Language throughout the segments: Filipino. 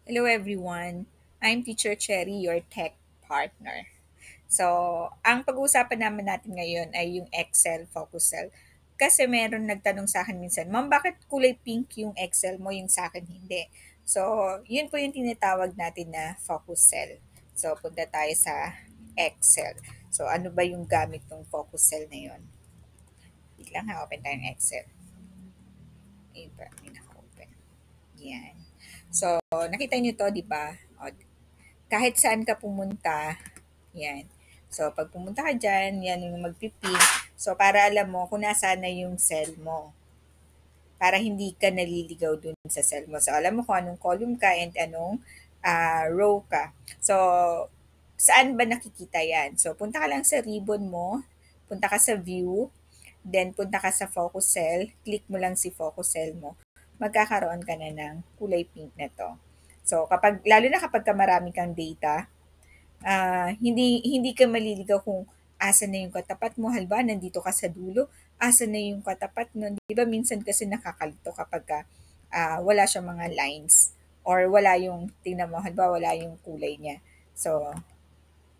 Hello everyone. I'm Teacher Cherry, your tech partner. So, ang pag-uusapan naman natin ngayon ay yung Excel Focus Cell. Kasi meron nagtanong sa akin minsan, Ma'am, bakit kulay pink yung Excel mo, yung sa akin hindi? So, yun po yung tinatawag natin na Focus Cell. So, punta tayo sa Excel. So, ano ba yung gamit ng Focus Cell na yun? Wait lang ha, open tayo ng Excel. Ayun pa, may naka-open. Yan. So, nakita niyo to, di ba? O, kahit saan ka pumunta, yan. So, pag pumunta ka dyan, yan yung magpipin. So, para alam mo kung nasaan na yung cell mo. Para hindi ka naliligaw dun sa cell mo. So, alam mo kung anong column ka and anong row ka. So, saan ba nakikita yan? So, punta ka lang sa ribbon mo, punta ka sa view, then punta ka sa focus cell, click mo lang si focus cell mo, magkakaroon ka na ng kulay pink na to. So, lalo na kapag marami kang data, hindi hindi ka maliligaw kung asan na yung katapat mo. Halimbawa, nandito ka sa dulo, asan na yung katapat nun. Di ba minsan kasi nakakalito kapag wala siyang mga lines or wala yung, tingnan mo, halimbawa wala yung kulay niya. So,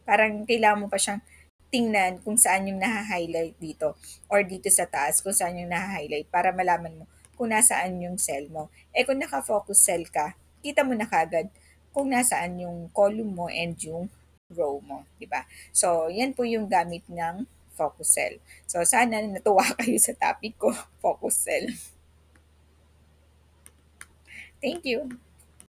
parang kailangan mo pa siyang tingnan kung saan yung naha-highlight dito or dito sa taas kung saan yung naha-highlight para malaman mo kung nasaan yung cell mo. Eh kung naka-focus cell ka, kita mo na kagad kung nasaan yung column mo and yung row mo, di ba? So, yan po yung gamit ng focus cell. So, sana natuwa kayo sa topic ko, focus cell. Thank you.